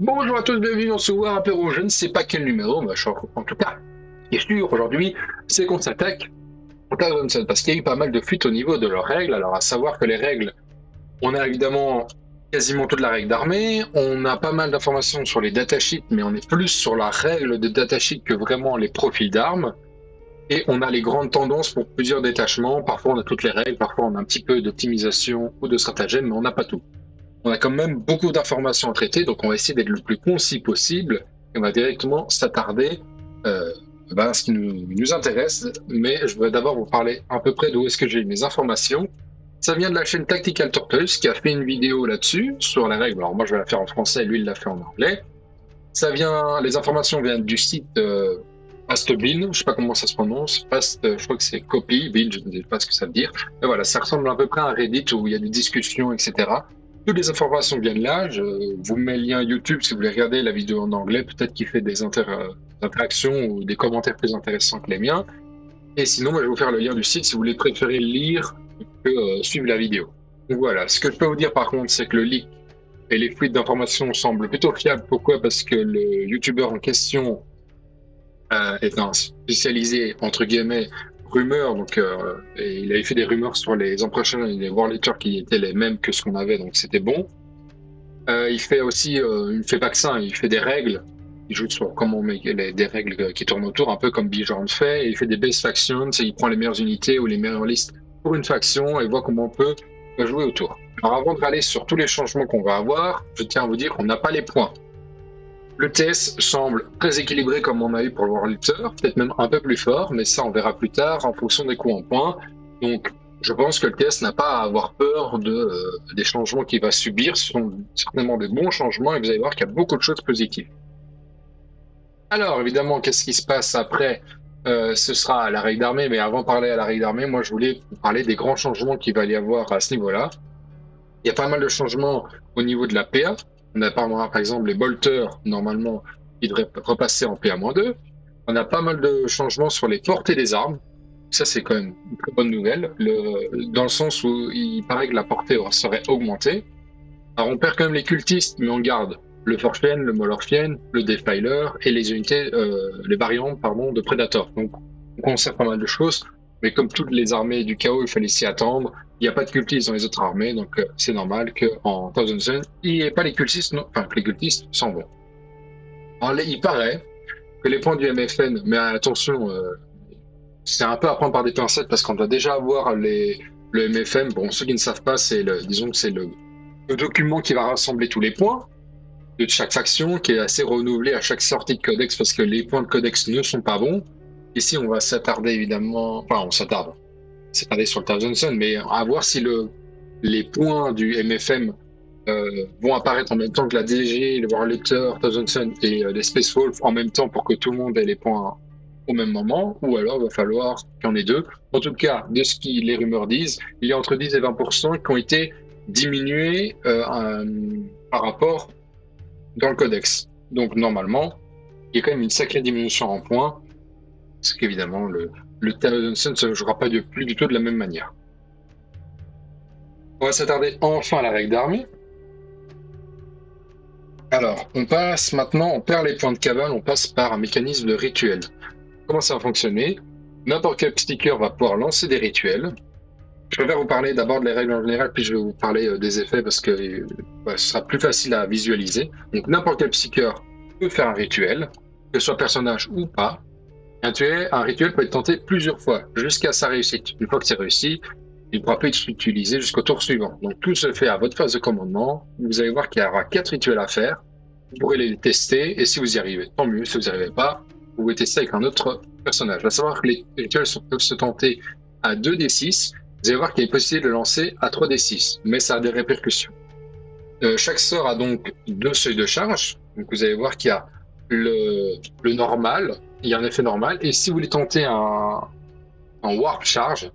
Bonjour à tous, bienvenue dans ce War Apéro. Je ne sais pas quel numéro, mais en tout cas, ce qui est sûr aujourd'hui, c'est qu'on s'attaque au Townsend parce qu'il y a eu pas mal de fuites au niveau de leurs règles. Alors, à savoir que les règles, on a évidemment quasiment toute la règle d'armée, on a pas mal d'informations sur les datasheets, mais on est plus sur la règle de datasheet que vraiment les profils d'armes. Et on a les grandes tendances pour plusieurs détachements. Parfois, on a toutes les règles, parfois, on a un petit peu d'optimisation ou de stratagème, mais on n'a pas tout. On a quand même beaucoup d'informations à traiter, donc on va essayer d'être le plus concis possible et on va directement s'attarder euh, à ce qui nous intéresse. Mais je voudrais d'abord vous parler à peu près d'où est-ce que j'ai eu mes informations. Ça vient de la chaîne Tactical Turtles qui a fait une vidéo là-dessus sur les règles. Alors moi je vais la faire en français, lui il l'a fait en anglais. Les informations viennent du site Pastebin, je sais pas comment ça se prononce, je crois que c'est Copy, Bin, je ne sais pas ce que ça veut dire. Mais voilà, ça ressemble à peu près à un Reddit où il y a des discussions, etc. Toutes les informations viennent là. Je vous mets le lien YouTube si vous voulez regarder la vidéo en anglais. Peut-être qu'il fait des interactions ou des commentaires plus intéressants que les miens. Et sinon, moi, je vais vous faire le lien du site si vous voulez préférer lire que suivre la vidéo. Donc voilà. Ce que je peux vous dire par contre, c'est que le leak et les fuites d'informations semblent plutôt fiables. Pourquoi? Parce que le YouTuber en question est un spécialisé entre guillemets rumeurs, donc et il avait fait des rumeurs sur les impressions et les war letters qui étaient les mêmes que ce qu'on avait, donc c'était bon. Il fait aussi, il fait pas que ça, il fait des règles. Il joue sur comment on met des règles qui tournent autour, un peu comme Bjorn fait. Et il fait des base factions, et il prend les meilleures unités ou les meilleures listes pour une faction et voit comment on peut jouer autour. Alors avant d'aller sur tous les changements qu'on va avoir, je tiens à vous dire qu'on n'a pas les points. Le TS semble très équilibré comme on a eu pour le War Lifter, peut-être même un peu plus fort, mais ça on verra plus tard en fonction des coups en points. Donc je pense que le TS n'a pas à avoir peur des changements qu'il va subir. Ce sont certainement des bons changements et vous allez voir qu'il y a beaucoup de choses positives. Alors évidemment, qu'est-ce qui se passe après? Ce sera la règle d'armée, mais avant de parler à la règle d'armée, moi je voulais vous parler des grands changements qu'il va y avoir à ce niveau-là. Il y a pas mal de changements au niveau de la PA. On a par exemple les bolters, normalement, qui devraient repasser en PA-2. On a pas mal de changements sur les portées des armes. Ça, c'est quand même une très bonne nouvelle, dans le sens où il paraît que la portée serait augmentée. Alors, on perd quand même les cultistes, mais on garde le Forfien, le Molorfien, le Defiler et les unités, les variantes, pardon, de Predator. Donc, on conserve pas mal de choses, mais comme toutes les armées du chaos, il fallait s'y attendre. Il n'y a pas de cultistes dans les autres armées, donc c'est normal qu'en Thousand Sun, il n'y ait pas les cultistes, non, enfin, que les cultistes s'en vont. Alors, il paraît que les points du MFN, mais attention, c'est un peu à prendre par des pincettes parce qu'on doit déjà avoir le MFM. Bon, ceux qui ne savent pas, disons que c'est le document qui va rassembler tous les points de chaque faction, qui est assez renouvelé à chaque sortie de codex parce que les points de codex ne sont pas bons. Ici, on va s'attarder évidemment, enfin, on s'attarder sur le Thousand Sun, mais à voir si les points du MFM vont apparaître en même temps que la DG, le War Letter, Thousand Sun et les Space Wolf en même temps pour que tout le monde ait les points au même moment, ou alors il va falloir qu'il y en ait deux. En tout cas, de ce que les rumeurs disent, il y a entre 10 et 20% qui ont été diminués par rapport dans le codex. Donc normalement, il y a quand même une sacrée diminution en points, parce qu'évidemment, le Thousand Sun ne se jouera pas plus du tout de la même manière. On va s'attarder enfin à la règle d'armée. Alors, on passe maintenant, on perd les points de cavale, on passe par un mécanisme de rituel. Comment ça va fonctionner? N'importe quel sticker va pouvoir lancer des rituels. Je préfère vous parler d'abord des règles en général, puis je vais vous parler des effets parce que ce sera plus facile à visualiser. Donc n'importe quel sticker peut faire un rituel, que ce soit personnage ou pas. Un rituel peut être tenté plusieurs fois jusqu'à sa réussite. Une fois que c'est réussi, il pourra plus être utilisé jusqu'au tour suivant. Donc tout se fait à votre phase de commandement. Vous allez voir qu'il y aura 4 rituels à faire. Vous pourrez les tester et si vous y arrivez, tant mieux. Si vous n'y arrivez pas, vous pouvez tester avec un autre personnage. Il va savoir que les rituels peuvent se tenter à 2d6. Vous allez voir qu'il est possible de lancer à 3d6, mais ça a des répercussions. Chaque sort a donc 2 seuils de charge. Donc vous allez voir qu'il y a le normal, il y a un effet normal, et si vous voulez tenter un warp charge,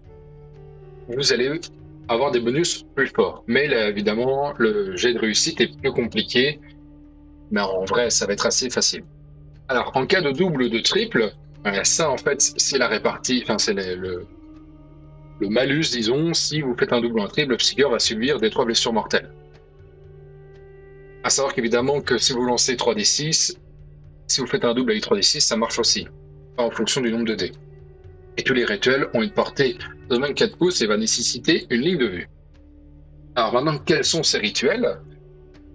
vous allez avoir des bonus plus forts. Mais là, évidemment, le jet de réussite est plus compliqué, mais en vrai, ça va être assez facile. Alors, en cas de double ou de triple, ça en fait, c'est la répartie, enfin c'est le malus, disons. Si vous faites un double ou un triple, le psycheur va subir des 3 blessures mortelles. À savoir qu'évidemment que si vous lancez 3d6, si vous faites un double avec 3d6, ça marche aussi, en fonction du nombre de dés. Et tous les rituels ont une portée de 24 pouces et va nécessiter une ligne de vue. Alors maintenant, quels sont ces rituels?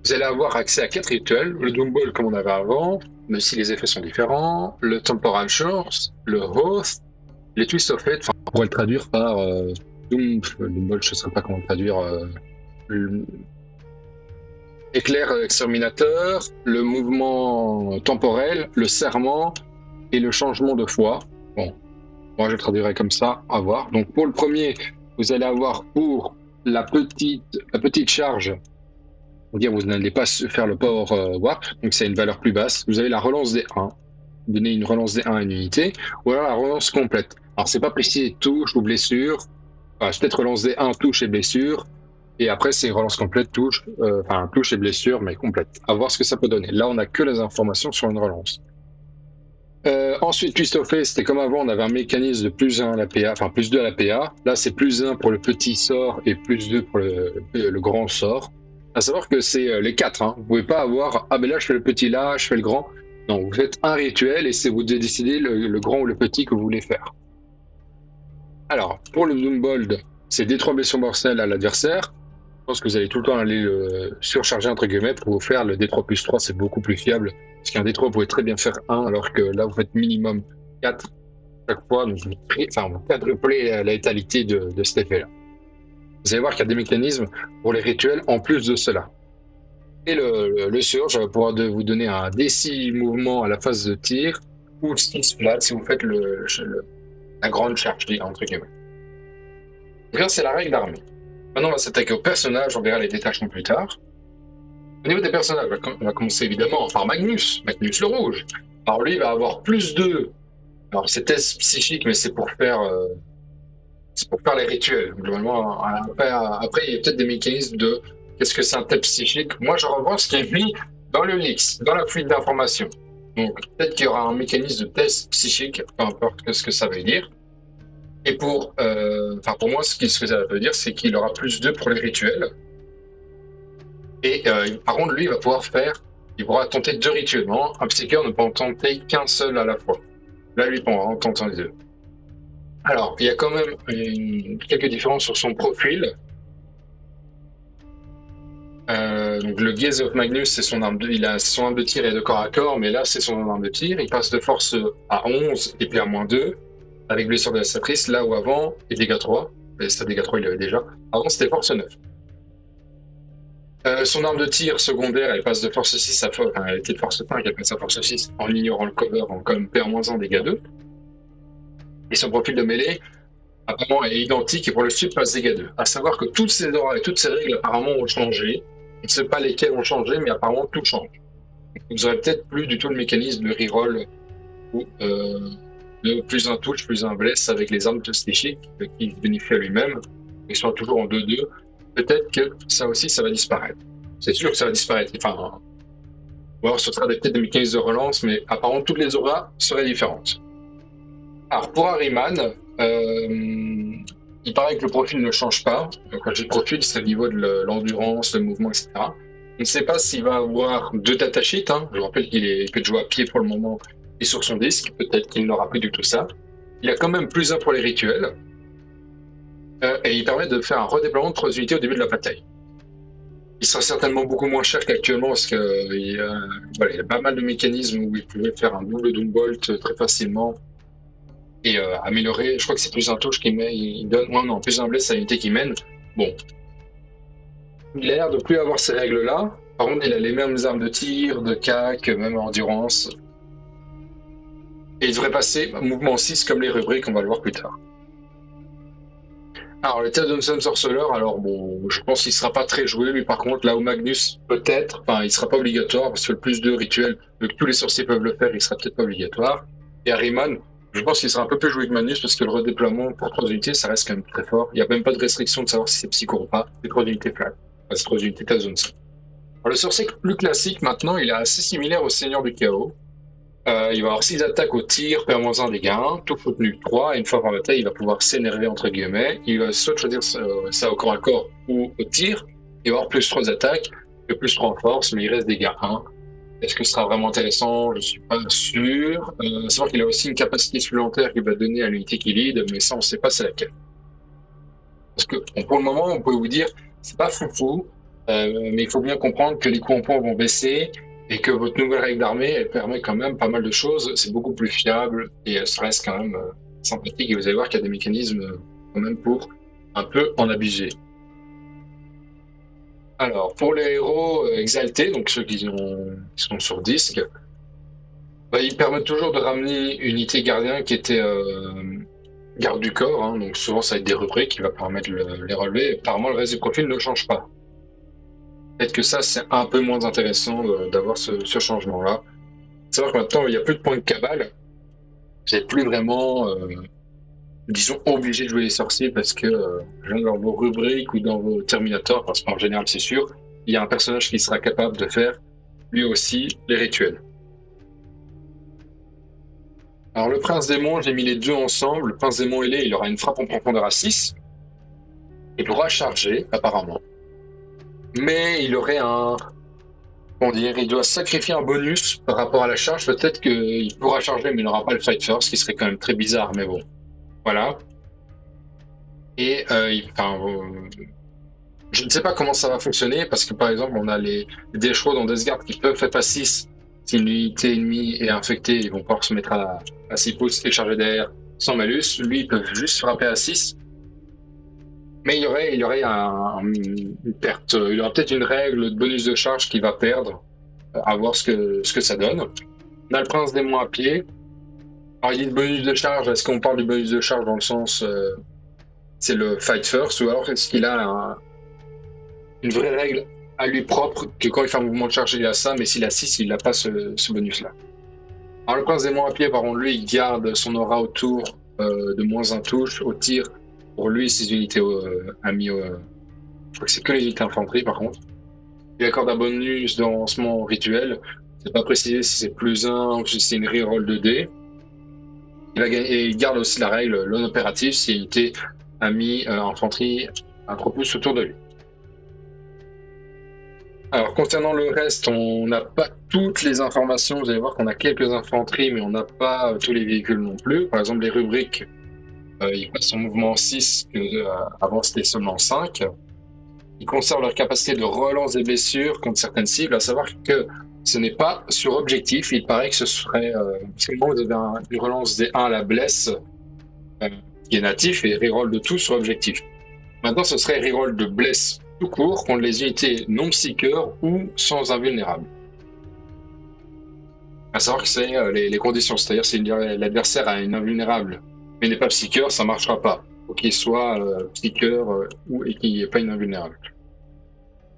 Vous allez avoir accès à 4 rituels, le Doom Ball comme on avait avant, même si les effets sont différents, le Temporal Shores, le Oath, les Twist of Fate, enfin, on pourrait le traduire par Doom Ball, je ne sais pas comment le traduire, éclair exterminateur, le mouvement temporel, le serment et le changement de foi. Bon, moi je le traduirais comme ça, à voir. Donc pour le premier, vous allez avoir pour la petite charge, dire vous n'allez pas faire le power warp, donc c'est une valeur plus basse. Vous avez la relance des 1, donner une relance des 1 à une unité, ou alors la relance complète. Alors c'est pas précisé touche ou blessure, enfin, c'est peut-être relance des 1, touche et blessure, et après c'est relance complète, touche, touche et blessure, mais complète. À voir ce que ça peut donner. Là on n'a que les informations sur une relance. Ensuite, Twist of Fate, c'était comme avant, on avait un mécanisme de plus 1 à la PA, enfin plus 2 à la PA. Là, c'est plus 1 pour le petit sort et plus 2 pour le grand sort. À savoir que c'est les 4. Hein. Vous pouvez pas avoir, ah ben là je fais le petit là, je fais le grand. Non, vous faites un rituel et c'est vous décidez le grand ou le petit que vous voulez faire. Alors, pour le Doombold, c'est D3 blessures mortelles à l'adversaire. Je pense que vous allez tout le temps aller le surcharger entre guillemets pour vous faire le D3 plus 3, c'est beaucoup plus fiable. Parce qu'un D3, vous pouvez très bien faire 1, alors que là, vous faites minimum 4 chaque fois. Donc, vous quadruplez la létalité de cet effet-là. Vous allez voir qu'il y a des mécanismes pour les rituels en plus de cela. Et le surge va pouvoir vous donner un D6 mouvement à la phase de tir, ou 6 flat si vous faites la grande charge, entre guillemets. Donc là, c'est la règle d'armée. Maintenant, on va s'attaquer aux personnages, on verra les détachements plus tard. Au niveau des personnages, on va commencer évidemment par Magnus le Rouge. Alors lui, il va avoir plus 2. Alors c'est test psychique, mais c'est pour faire les rituels. Globalement, après, il y a peut-être des mécanismes de qu'est-ce que c'est un test psychique. Moi, je revois ce qui est mis dans le LIX, dans la fuite d'informations. Donc peut-être qu'il y aura un mécanisme de test psychique, peu importe ce que ça veut dire. Et pour moi, ce que ça veut dire, c'est qu'il aura plus 2 pour les rituels. Et par contre, lui, il pourra tenter 2 rituels. Un psycheur ne peut en tenter qu'un seul à la fois. Là, lui, il pourra en tenter 2. Alors, il y a quand même quelques différences sur son profil. Donc, le Gaze of Magnus, c'est son arme de tir et de corps à corps, mais là, c'est son arme de tir. Il passe de force à 11 et puis à -2, avec blessure de la cicatrice, là où avant, et dégâts 3. Mais ça, dégâts 3, il l'avait déjà. Avant, c'était force 9. Son arme de tir secondaire, elle passe de force 6 elle était de force 5, elle passe à force 6 en ignorant le cover, en quand même PA-1, dégâts 2. Et son profil de mêlée, apparemment, est identique et pour le sud passe dégâts 2. À savoir que toutes ces auras et toutes ces règles apparemment ont changé. On ne sait pas lesquelles ont changé, mais apparemment tout change. Donc, vous aurez peut-être plus du tout le mécanisme de reroll ou de plus un touch, plus un bless avec les armes psychiques qui bénéficient à lui-même. Ils sont toujours en 2-2. Peut-être que ça aussi, ça va disparaître. C'est sûr que ça va disparaître. Enfin, ou alors ce sera peut-être des mécanismes de relance, mais apparemment toutes les auras seraient différentes. Alors pour Harryman, il paraît que le profil ne change pas. Donc, quand je dis profil, c'est le niveau de l'endurance, le mouvement, etc. On ne sait pas s'il va avoir 2 datasheets. Je rappelle qu'il peut jouer à pied pour le moment et sur son disque. Peut-être qu'il n'aura plus du tout ça. Il a quand même plus 1 pour les rituels. Et il permet de faire un redéploiement de 3 unités au début de la bataille. Il sera certainement beaucoup moins cher qu'actuellement parce qu'il y a pas mal de mécanismes où il pouvait faire un double Doombolt très facilement et améliorer. Je crois que c'est plus un touche il donne. Non, plus un bless à l'unité qui mène. Bon. Il a l'air de plus avoir ces règles-là. Par contre, il a les mêmes armes de tir, de cac, même endurance. Et il devrait passer mouvement 6 comme les rubriques, on va le voir plus tard. Alors, le test d'Unsung Sorcerer, alors bon, je pense qu'il ne sera pas très joué, mais par contre, là où Magnus, peut-être, il ne sera pas obligatoire, parce que le plus 2 rituel, vu que tous les sorciers peuvent le faire, il ne sera peut-être pas obligatoire. Et Harryman, je pense qu'il sera un peu plus joué que Magnus, parce que le redéploiement pour 3 unités, ça reste quand même très fort. Il n'y a même pas de restriction de savoir si c'est psycho ou pas, c'est 3 unités flat. Enfin, c'est 3 unités de zone 5. Alors, le sorcier plus classique, maintenant, il est assez similaire au Seigneur du Chaos. Il va avoir 6 attaques au tir, PA-1 dégâts 1, tout soutenu 3, et une fois par bataille, il va pouvoir s'énerver entre guillemets. Il va soit choisir ça au corps à corps ou au tir, il va avoir plus 3 attaques, Le plus 3 en force, mais il reste dégâts 1. Est-ce que ce sera vraiment intéressant? Je suis pas sûr. C'est vrai qu'il a aussi une capacité supplémentaire qu'il va donner à l'unité qu'il lead, mais ça, on sait pas c'est laquelle. Parce que pour le moment, on peut vous dire, c'est pas foufou, mais il faut bien comprendre que les coûts en points vont baisser et que votre nouvelle règle d'armée, elle permet quand même pas mal de choses. C'est beaucoup plus fiable et ça reste quand même sympathique. Et vous allez voir qu'il y a des mécanismes quand même pour un peu en abuser. Alors, pour les héros exaltés, donc ceux qui sont sur disque, bah, ils permettent toujours de ramener une unité gardien qui était garde du corps, hein, donc souvent ça va être des rubriques qui va permettre les relever. Apparemment, le reste du profil ne change pas. Peut-être que ça, c'est un peu moins intéressant d'avoir ce changement-là. C'est vrai que maintenant, il n'y a plus de points de cabale. Vous n'êtes plus vraiment, disons, obligé de jouer les sorciers parce que dans vos rubriques ou dans vos Terminators, parce qu'en général, c'est sûr, il y a un personnage qui sera capable de faire lui aussi les rituels. Alors, le prince démon, j'ai mis les deux ensemble. Le prince démon ailé, il aura une frappe en profondeur à 6. Il pourra charger, apparemment. Mais il aurait un. Comment dire, il doit sacrifier un bonus par rapport à la charge. Peut-être qu'il pourra charger, mais il n'aura pas le fight first, ce qui serait quand même très bizarre, mais bon. Voilà. Et je ne sais pas comment ça va fonctionner, parce que par exemple, on a des chevaux dans Death Guard qui peuvent faire à 6. Si une unité ennemie est infectée, ils vont pouvoir se mettre à 6 pouces et charger derrière sans malus. Lui, ils peuvent juste frapper à 6. Mais il y aurait une perte. Il y aura peut-être une règle de bonus de charge qui va perdre, à voir ce que ça donne. On a le prince démon à pied. Alors, il dit le bonus de charge. Est-ce qu'on parle du bonus de charge dans le sens c'est le fight first, ou alors est-ce qu'il a une vraie règle à lui propre que quand il fait un mouvement de charge, il a ça, mais s'il a 6, il n'a pas ce bonus-là. Alors, le prince démon à pied, par contre, lui, il garde son aura autour de moins 1 touche au tir. Pour lui, ses unités amis. Je crois que c'est que les unités infanterie, par contre. Il accorde un bonus de lancement rituel. C'est pas précisé si c'est plus 1 ou si c'est une reroll de dés. Et il garde aussi la règle non opérative si l'unité a mis infanterie un trop plus autour de lui. Alors, concernant le reste, on n'a pas toutes les informations. Vous allez voir qu'on a quelques infanteries, mais on n'a pas tous les véhicules non plus. Par exemple, les rubriques, ils passent en mouvement 6, avant c'était seulement 5. Ils conservent leur capacité de relance des blessures contre certaines cibles, à savoir que ce n'est pas sur objectif. Il paraît que ce serait... vous avez une relance des 1 à la blesse qui est natif et reroll de tout sur objectif. Maintenant, ce serait reroll de bless tout court contre les unités non psycheurs ou sans invulnérable. À savoir que c'est les conditions, c'est-à-dire si l'adversaire a une invulnérable mais n'est pas psycheur, ça ne marchera pas. Il faut qu'il soit psycheur ou et qu'il n'y ait pas une invulnérable.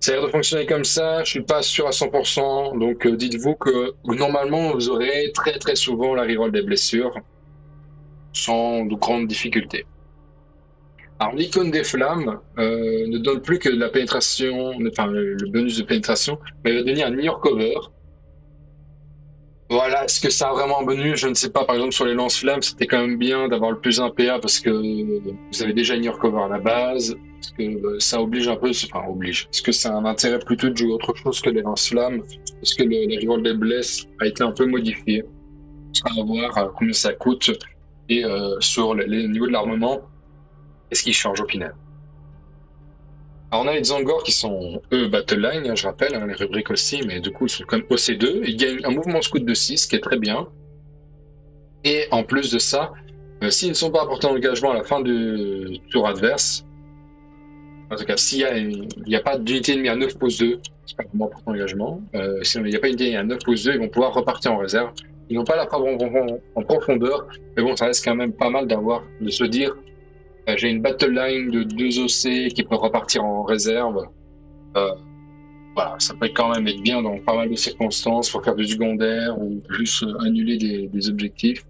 Ça a l'air de fonctionner comme ça, je suis pas sûr à 100%, donc dites-vous que normalement vous aurez très très souvent la reroll des blessures, sans de grandes difficultés. Alors l'icône des flammes ne donne plus que de la pénétration, enfin le bonus de pénétration, mais elle va devenir un New York Cover. Voilà, est-ce que ça a vraiment un bonus? Je ne sais pas. Par exemple, sur les lance-flammes, c'était quand même bien d'avoir le plus 1 PA parce que vous avez déjà une New York Cover à la base. Parce que ça oblige un peu, enfin oblige. Est-ce que ça a un intérêt plutôt de jouer autre chose que les lance-flammes? Est-ce que les reroll des blesses a été un peu modifié? À voir combien ça coûte et sur les niveaux de l'armement, qu'est-ce qui change au final? Alors on a les Zangor qui sont, eux, Battle Line, je rappelle, les rubriques aussi, mais du coup ils sont comme OC2. Ils gagnent un mouvement scout de 6, qui est très bien. Et en plus de ça, s'ils ne sont pas apportés en engagement à la fin du tour adverse, en tout cas s'il n'y a pas d'unité ennemie à 9 pouces 2, c'est pas vraiment apporté en engagement, s'il n'y a pas d'unité ennemie à 9 pouces 2, ils vont pouvoir repartir en réserve. Ils n'ont pas la frappe en profondeur, mais bon, ça reste quand même pas mal de se dire j'ai une battle line de 2 OC qui peut repartir en réserve. Voilà, ça peut quand même être bien dans pas mal de circonstances pour faire du secondaire ou juste annuler des objectifs.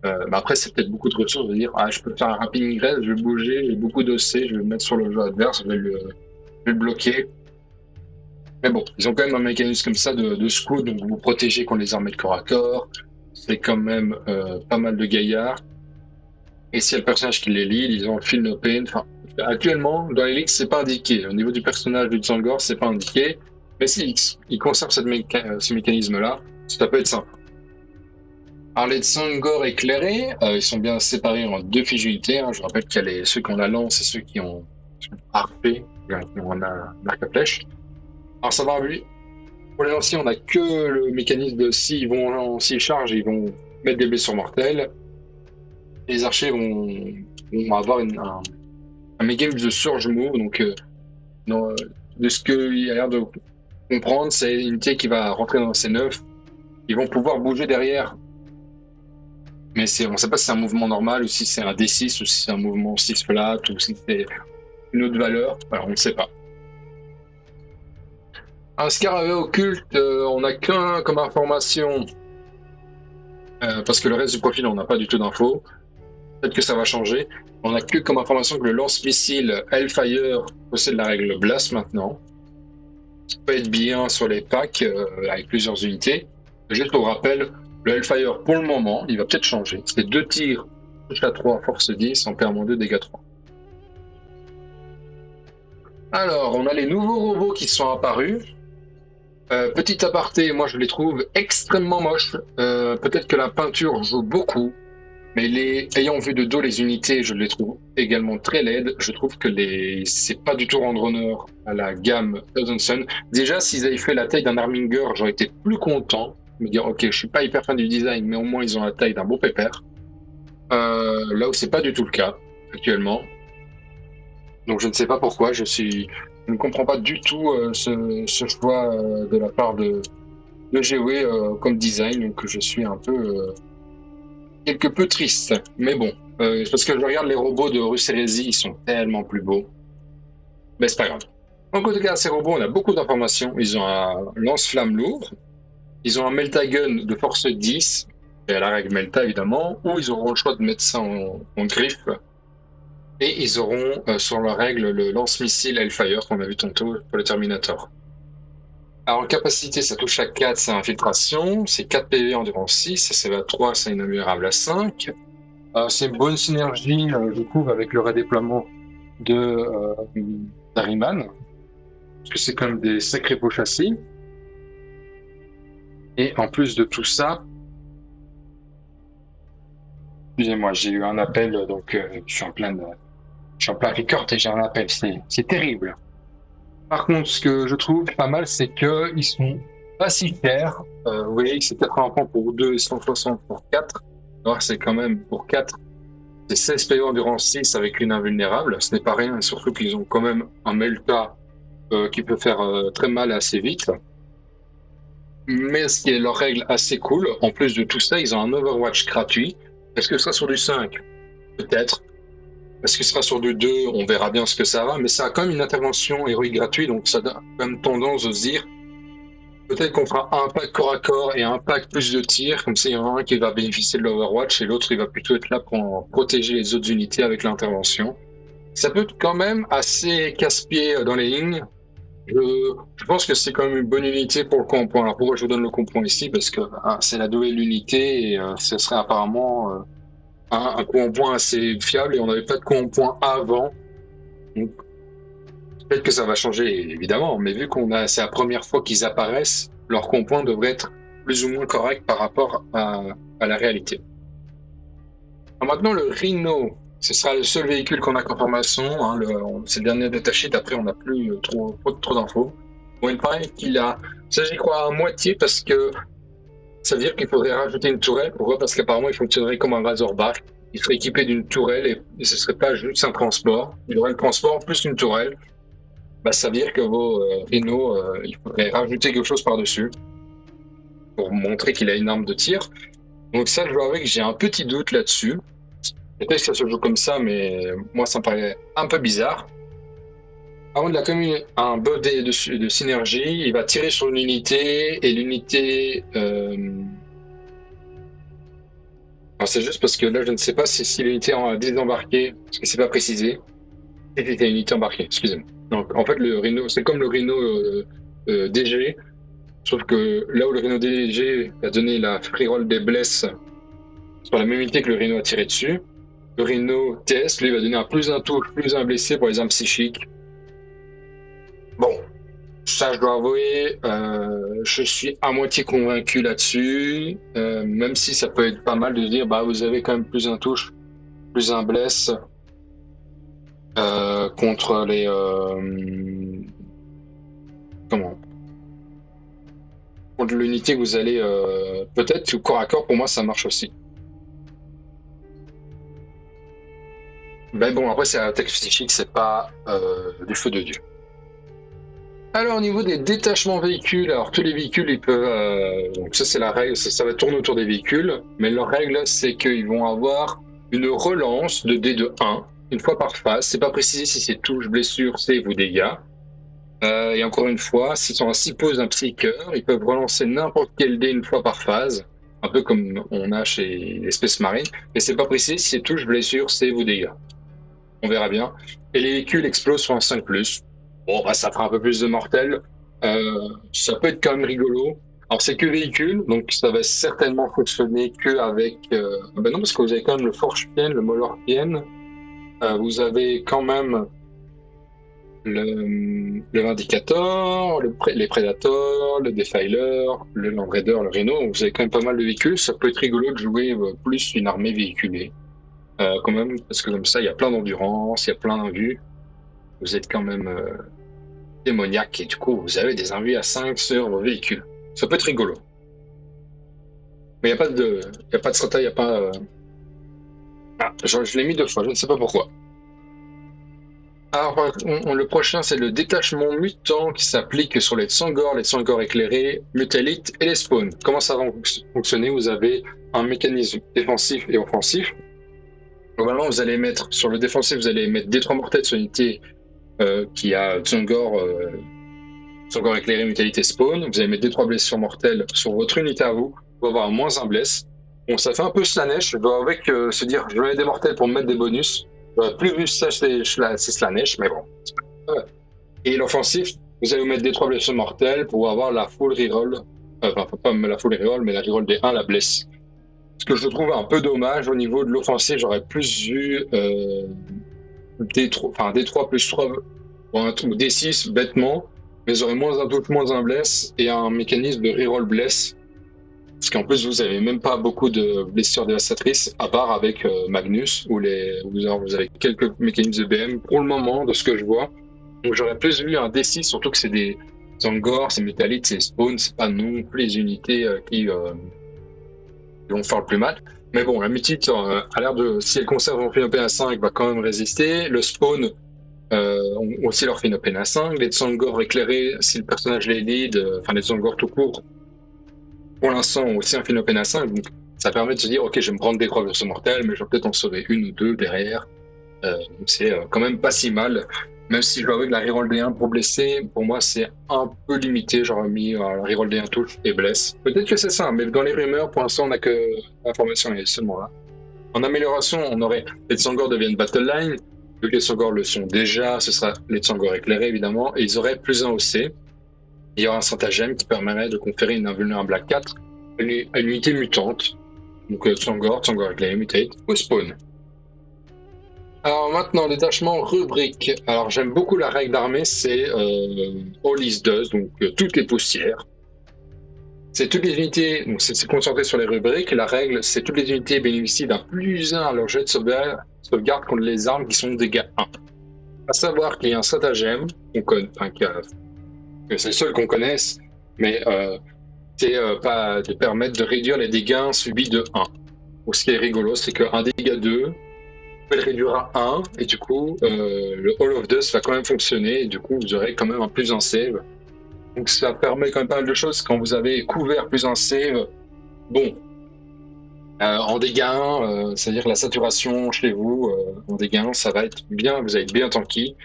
Mais après, c'est peut-être beaucoup de ressources de dire je peux faire un rapid ingress, je vais bouger, j'ai beaucoup d'OC, je vais le mettre sur le jeu adverse, je vais le bloquer. Mais bon, ils ont quand même un mécanisme comme ça de scout, donc vous protégez contre les armées de corps à corps. C'est quand même pas mal de gaillards. Et s'il y a le personnage qui les lead, ils ont le feel no pain. Enfin, actuellement, dans les ligues, c'est pas indiqué. Au niveau du personnage du Zangor, c'est pas indiqué. Mais si ils conservent ce mécanisme-là, ça peut être sympa. Alors les Tsangor éclairés, ils sont bien séparés en deux fiches d'unité. Hein. Je rappelle qu'il y a ceux qui ont la lance et ceux qui ont harpé, qui ont un arc à flèche. Alors ça va lui. Pour les lanciers, on n'a que le mécanisme de s'ils chargent, ils vont mettre des blessures mortelles. Les archers vont avoir un mécanisme de surge move, donc de ce qu'il a l'air de comprendre, c'est une unité qui va rentrer dans ces 9. Ils vont pouvoir bouger derrière. Mais on ne sait pas si c'est un mouvement normal ou si c'est un D6 ou si c'est un mouvement 6 flat ou si c'est une autre valeur. Alors on ne sait pas. Un scarabée occulte, on n'a qu'un comme information. Parce que le reste du profil, on n'a pas du tout d'infos. Peut-être que ça va changer. On n'a que comme information que le lance-missile Hellfire possède la règle Blast maintenant. Ça peut être bien sur les packs avec plusieurs unités. Juste pour rappel, le Hellfire pour le moment, il va peut-être changer. C'est 2 tirs, touche à 3, force 10, en permanent 2, dégâts 3. Alors, on a les nouveaux robots qui sont apparus. Petit aparté, moi je les trouve extrêmement moches. Peut-être que la peinture joue beaucoup. Mais ayant vu de dos les unités, je les trouve également très laides. Je trouve que c'est pas du tout rendre honneur à la gamme Thousand Sun. Déjà, s'ils avaient fait la taille d'un Arminger, j'aurais été plus content. Me dire, ok, je suis pas hyper fan du design, mais au moins ils ont la taille d'un beau pépère. Là où c'est pas du tout le cas, actuellement. Donc je ne sais pas pourquoi, je ne comprends pas du tout ce choix de la part de GW comme design, donc je suis un peu... quelque peu triste, mais bon, parce que je regarde les robots de Horus Heresy, ils sont tellement plus beaux. Mais c'est pas grave. En tout cas, ces robots, on a beaucoup d'informations. Ils ont un lance-flamme lourd, ils ont un Melta-gun de force 10, et à la règle Melta évidemment, ou ils auront le choix de mettre ça en griffe, et ils auront sur leur règle le lance-missile Hellfire qu'on a vu tantôt pour le Terminator. Alors en capacité, ça touche à 4, c'est infiltration, c'est 4 PV endurant 6, ça va à 3, c'est inaméliorable à 5. C'est une bonne synergie, je trouve, avec le redéploiement d'Ariman, parce que c'est quand même des sacrés beaux châssis. Et en plus de tout ça, excusez-moi, j'ai eu un appel, donc je suis en plein record et j'ai un appel, c'est terrible. Par contre, ce que je trouve pas mal, c'est qu'ils sont pas si chers. Vous voyez que c'est 80 points pour 2 et 160 pour 4. Alors c'est quand même pour 4. C'est 16 PV endurance 6 avec une invulnérable. Ce n'est pas rien, et surtout qu'ils ont quand même un Melta qui peut faire très mal assez vite. Mais ce qui est leur règle assez cool, en plus de tout ça, ils ont un Overwatch gratuit. Est-ce que ce sera sur du 5 ? Peut-être. Est-ce que ce sera sur du 2 ? On verra bien ce que ça va, mais ça a quand même une intervention héroïque gratuite, donc ça a quand même tendance de se dire peut-être qu'on fera un pack corps à corps et un pack plus de tir, comme ça il y en a un qui va bénéficier de l'Overwatch et l'autre il va plutôt être là pour protéger les autres unités avec l'intervention. Ça peut être quand même assez casse-pied dans les lignes. Je pense que c'est quand même une bonne unité pour le compoint. Alors pourquoi je vous donne le compoint ici ? Parce que c'est la nouvelle unité et ce serait apparemment un compoint assez fiable et on n'avait pas de compoint avant. Donc, peut-être que ça va changer évidemment, mais vu c'est la première fois qu'ils apparaissent, leur compoint devrait être plus ou moins correct par rapport à la réalité. Alors maintenant le Rhino, ce sera le seul véhicule qu'on a comme formation, hein, c'est le dernier détaché, d'après on n'a plus trop d'infos. Bon, il paraît qu'il a, ça j'y crois à moitié parce que ça veut dire qu'il faudrait rajouter une tourelle. Pourquoi ? Parce qu'apparemment il fonctionnerait comme un Razorback. Il serait équipé d'une tourelle et ce serait pas juste un transport. Il aurait le transport plus une tourelle. Bah, ça veut dire que vos Rhino, il faudrait rajouter quelque chose par-dessus pour montrer qu'il a une arme de tir. Donc ça, je dois avouer que j'ai un petit doute là-dessus. Peut-être que ça se joue comme ça, mais moi, ça me paraît un peu bizarre. Par contre, il a quand même un buff de synergie. Il va tirer sur une unité et l'unité... Alors, c'est juste parce que là, je ne sais pas si l'unité a désembarqué, parce que c'est pas précisé. C'était une unité embarquée, excusez-moi. Donc, en fait, le Rhino, c'est comme le Rhino DG, sauf que là où le Rhino DG a donné la free roll des blesses sur la même unité que le Rhino a tiré dessus, le Rhino TS, lui, va donner un plus un touche, plus un blessé pour les armes psychiques. Bon, Ça, je dois avouer, je suis à moitié convaincu là-dessus, même si ça peut être pas mal de dire, bah, vous avez quand même plus un touche, plus un bless contre les... comment? Contre l'unité que vous allez... peut-être corps à corps, pour moi, ça marche aussi. Mais bon, après, c'est un texte psychique, c'est pas du feu de Dieu. Alors, au niveau des détachements véhicules, alors tous les véhicules, ils peuvent. Donc, ça, c'est la règle, ça va tourner autour des véhicules. Mais leur règle, c'est qu'ils vont avoir une relance de dés de 1, une fois par phase. C'est pas précisé si c'est touche, blessure, save ou dégâts. Et encore une fois, s'ils sont à 6 pouces d'un psycheur, ils peuvent relancer n'importe quel dé une fois par phase. Un peu comme on a chez l'espèce marine. Mais c'est pas précisé si c'est touche, blessure, save ou dégâts. On verra bien. Et les véhicules explosent sur un 5+. Bon, bah, ça fera un peu plus de mortel. Ça peut être quand même rigolo. Alors, c'est que véhicule, donc ça va certainement fonctionner que avec... ben non, parce que vous avez quand même le Forge-Pien, le Molor-Pien. Vous avez quand même le Vindicator, les Predators, le Defiler, le Land Raider, le Rhino. Donc, vous avez quand même pas mal de véhicules. Ça peut être rigolo de jouer plus une armée véhiculée. Quand même, parce que comme ça, il y a plein d'endurance, il y a plein d'invus. Vous êtes quand même démoniaque et du coup, vous avez des invus à 5 sur vos véhicules. Ça peut être rigolo. Mais il n'y a pas de strata, il n'y a pas... Ah, je l'ai mis 2 fois, je ne sais pas pourquoi. Alors, le prochain, c'est le détachement mutant qui s'applique sur les Tsangors éclairés, Mutalites et les spawns. Comment ça va fonctionner? Vous avez un mécanisme défensif et offensif. Globalement, vous allez mettre, sur le défensif, vous allez mettre D3 mortels sur une unité qui a Tsangor éclairé, Mutalité, spawn. Vous allez mettre D3 blessures mortelles sur votre unité à vous. Vous allez avoir moins un bless. Bon, ça fait un peu Slanesh. Je dois avec se dire, je vais mettre des mortels pour me mettre des bonus. Plus vu ça, c'est Slanesh, mais bon. Et l'offensif, vous allez vous mettre D3 blessures mortelles pour avoir la full reroll. Enfin, pas la full reroll, mais la reroll des 1, la bless. Ce que je trouve un peu dommage au niveau de l'offensive, j'aurais plus vu D3 plus 3 ou D6 bêtement, mais j'aurais moins un touche, moins un bless et un mécanisme de reroll bless. Parce qu'en plus, vous avez même pas beaucoup de blessures dévastatrices, à part avec Magnus, où vous avez quelques mécanismes de BM pour le moment, de ce que je vois. Donc j'aurais plus vu un D6, surtout que c'est des Zangor, c'est Métallite, c'est Spawn, c'est pas non plus les unités qui vont faire le plus mal. Mais bon, la Mutite a l'air de, si elle conserve en Phénopène à 5, va quand même résister. Le Spawn ont aussi leur Phénopène à 5. Les Tsangor éclairés, si le personnage les lead, enfin les Tsangor tout court, pour l'instant ont aussi un Phénopène à 5. Donc ça permet de se dire, ok, je vais me prendre des 3 versions mortelles, mais je vais peut-être en sauver une ou deux derrière. Donc c'est quand même pas si mal. Même si je dois avouer que la reroll D1 pour blesser, pour moi c'est un peu limité. J'aurais mis la reroll D1 touche et blesse. Peut-être que c'est ça, mais dans les rumeurs, pour l'instant on n'a que l'information est seulement là. En amélioration, on aurait les Tsangor deviennent Battle Line. Vu que les Tsangor le sont déjà, ce sera les Tsangor éclairés évidemment, et ils auraient plus un OC. Il y aura un stratagème qui permettrait de conférer une invulnérable à 4 à une unité mutante. Donc Tsangor éclairé, mutate ou spawn. Alors maintenant, détachement rubrique. Alors j'aime beaucoup la règle d'armée, c'est All is Dust, donc toutes les poussières. C'est toutes les unités, donc c'est concentré sur les rubriques. La règle, c'est toutes les unités bénéficient d'un +1 à leur jet de sauvegarde contre les armes qui sont dégâts 1. À savoir qu'il y a un stratagème, que c'est le seul qu'on connaisse, mais c'est pas de permettre de réduire les dégâts subis de 1. Donc, ce qui est rigolo, c'est qu'un dégât 2, le réduire à 1, et du coup, le All of Dust va quand même fonctionner, et du coup, vous aurez quand même un +1 save. Donc ça permet quand même pas mal de choses. Quand vous avez couvert +1 save, bon, en dégâts 1, c'est-à-dire la saturation chez vous, en dégâts 1, ça va être bien, vous allez être bien tanky.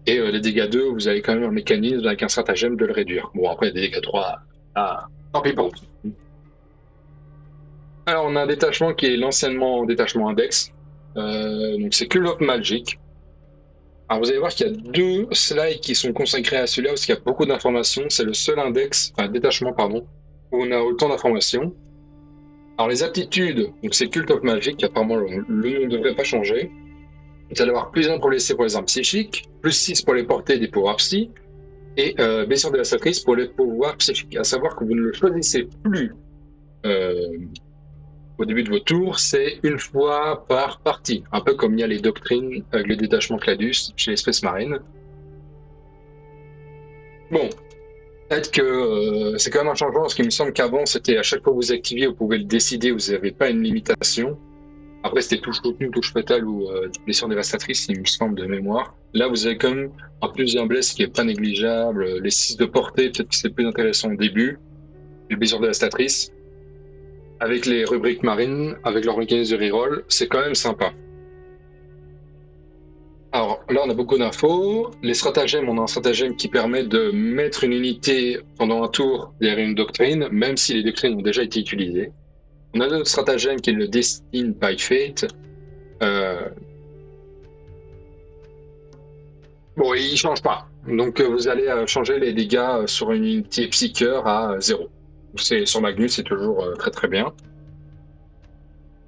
Et les dégâts 2, vous avez quand même un mécanisme avec un stratagème de le réduire. Bon, après, les dégâts 3, tant pis pour vous. Alors, on a un détachement qui est l'anciennement détachement index. Donc c'est Cult of Magic. Alors vous allez voir qu'il y a 2 slides qui sont consacrés à celui-là parce qu'il y a beaucoup d'informations. C'est le seul détachement, où on a autant d'informations. Alors les aptitudes, donc c'est Cult of Magic, apparemment le nom ne devrait pas changer. Vous allez avoir +1 pour laisser pour les armes psychiques, +6 pour les portées des pouvoirs psy, Et blessure dévastatrice pour les pouvoirs psychiques. À savoir que vous ne le choisissez plus au début de vos tours, c'est une fois par partie. Un peu comme il y a les doctrines avec le détachement Cladus chez l'espèce marine. Bon, peut-être que c'est quand même un changement, parce qu'il me semble qu'avant, c'était à chaque fois que vous activiez, vous pouvez le décider, vous n'avez pas une limitation. Après, c'était touche soutenue, touche fatale ou blessure dévastatrice, il me semble, de mémoire. Là, vous avez quand même un plus d'un bless qui est pas négligeable. Les 6 de portée, peut-être que c'est plus intéressant au début. Les blessures dévastatrices. Avec les rubriques marines, avec leur mécanisme de reroll, c'est quand même sympa. Alors là, on a beaucoup d'infos. Les stratagèmes, on a un stratagème qui permet de mettre une unité pendant un tour derrière une doctrine, même si les doctrines ont déjà été utilisées. On a notre stratagème qui est le Destined by Fate. Bon, il ne change pas. Donc vous allez changer les dégâts sur une unité psycheur à 0. Sur Magnus, c'est toujours très très bien.